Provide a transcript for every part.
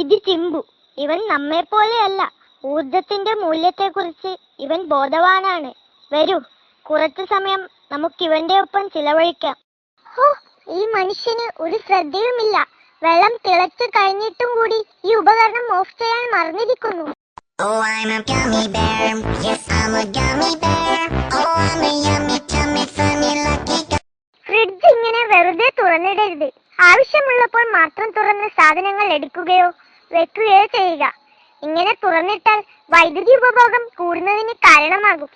ഇത് ചിമ്പു. ഇവൻ നമ്മെ പോലെയല്ല. ഊർജത്തിന്റെ മൂല്യത്തെക്കുറിച്ച് ഇവൻ ബോധവാനാണ്. വരൂ, കുറച്ചു സമയം നമുക്ക് ഇവന്റെ ഒപ്പം ചിലവഴിക്കാം. ഹോ, ഈ മനുഷ്യന് ഒരു ശ്രദ്ധയുമില്ല. വെള്ളം തിളച്ചു കഴിഞ്ഞിട്ടും കൂടി ഈ ഉപകരണം ഓഫ് ചെയ്യാൻ മറന്നിരിക്കുന്നു. Oh, I'm a gummy bear. Yes, I'm a gummy bear. Oh, I'm a yummy, tummy, funny, lucky guy. Fridge ഇങ്ങനെ വെറുതെ തുറന്നിടരുത്. ആവശ്യമുള്ളപ്പോൾ മാത്രം തുറന്ന് സാധനങ്ങൾ എടുക്കുകയോ വെക്കുകയോ ചെയ്യുക. ഇങ്ങനെ തുറന്നിട്ടാൽ വൈദ്യുതി ഉപഭോഗം കൂടുന്നതിന് കാരണമാകും.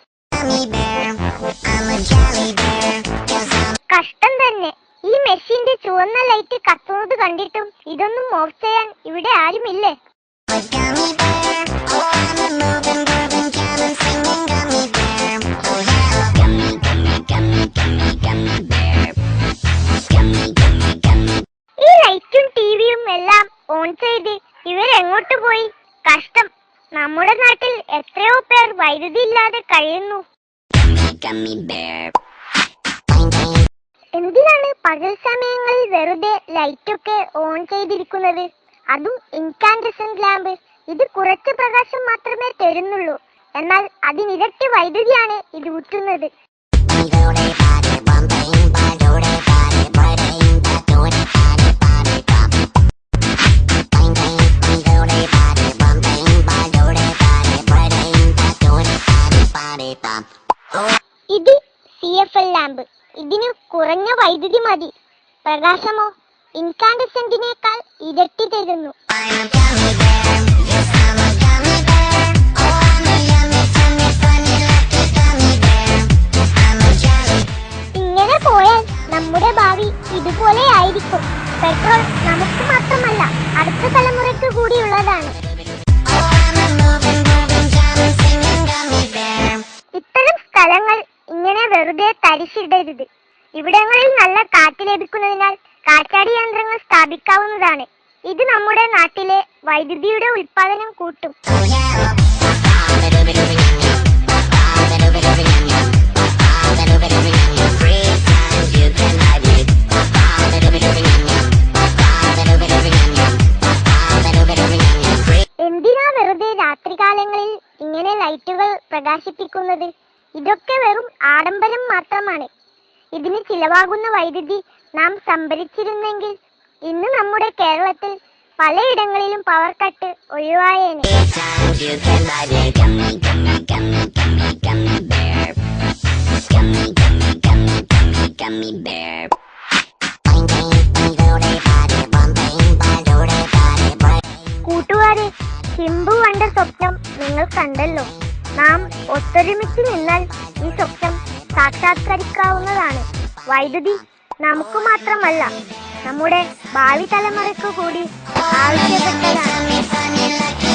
കഷ്ടം തന്നെ. ഈ മെഷീന്റെ ചുവന്ന ലൈറ്റ് കത്തുന്നത് കണ്ടിട്ടും ഇതൊന്നും ഓഫ് ചെയ്യാൻ ഇവിടെ ആരുമില്ലേ? ഈ ലൈറ്റും ടിവിയും എല്ലാം ഓൺ ചെയ്ത് ഇവരെങ്ങോട്ട് പോയി? കഷ്ടം. നമ്മുടെ നാട്ടിൽ എത്രയോ പേർ വൈദ്യുതി ഇല്ലാതെ കഴിയുന്നു. എന്തിനാണ് പകൽ സമയങ്ങളിൽ വെറുതെ ലൈറ്റൊക്കെ ഓൺ ചെയ്തിരിക്കുന്നത്? അതും ഇൻകാൻഡസന്റ് ലാമ്പ്. ഇത് കുറച്ച് പ്രകാശം മാത്രമേ തരുന്നുള്ളൂ. എന്നാൽ അതിനിരട്ടി വൈദ്യുതിയാണ് ഇത് ഊറ്റുന്നത്. ഇത് CFL ലാമ്പ്. ഇതിന് കുറഞ്ഞ വൈദ്യുതി മതി. പ്രകാശമോ ഇൻകാൻഡസന്റിനേക്കാൾ ഇരട്ടി തരുന്നു. ഇങ്ങനെ പോയാൽ നമ്മുടെ ഭാവി ഇതുപോലെ ആയിരിക്കും. പെട്രോൾ നമുക്ക് മാത്രമല്ല, അടുത്ത തലമുറയ്ക്ക് കൂടിയുള്ളതാണ്. ഇത്തരം സ്ഥലങ്ങൾ ഇങ്ങനെ വെറുതെ തരിശിടരുത്. ഇവിടങ്ങളിൽ നല്ല കാറ്റ് ലഭിക്കുന്നതിനാൽ കാറ്റാടി യന്ത്രങ്ങൾ സ്ഥാപിക്കാവുന്നതാണ്. ഇത് നമ്മുടെ നാട്ടിലെ വൈദ്യുതിയുടെ ഉൽപാദനം കൂട്ടും. എന്തിനാ വെറുതെ രാത്രികാലങ്ങളിൽ ഇങ്ങനെ ലൈറ്റുകൾ പ്രകാശിപ്പിക്കുന്നത്? ഇതൊക്കെ വെറും ആഡംബരം മാത്രമാണ്. ഇതിന് ചിലവാകുന്ന വൈദ്യുതി നാം സംഭരിച്ചിരുന്നെങ്കിൽ ഇന്ന് നമ്മുടെ കേരളത്തിൽ പലയിടങ്ങളിലും പവർ കട്ട് ഒഴിവായേനെ. കൂട്ടുകാരെ, ചിമ്പു കണ്ട സ്വപ്നം നിങ്ങൾ കണ്ടല്ലോ. നാം ഒത്തൊരുമിച്ച് നിന്നാൽ ഈ സ്വപ്നം സാക്ഷാത്കരിക്കാവുന്നതാണ്. വൈദ്യുതി നമുക്ക് മാത്രമല്ല, നമ്മുടെ ഭാവി തലമുറയ്ക്ക് കൂടി ആവശ്യപ്പെട്ടതാണ്.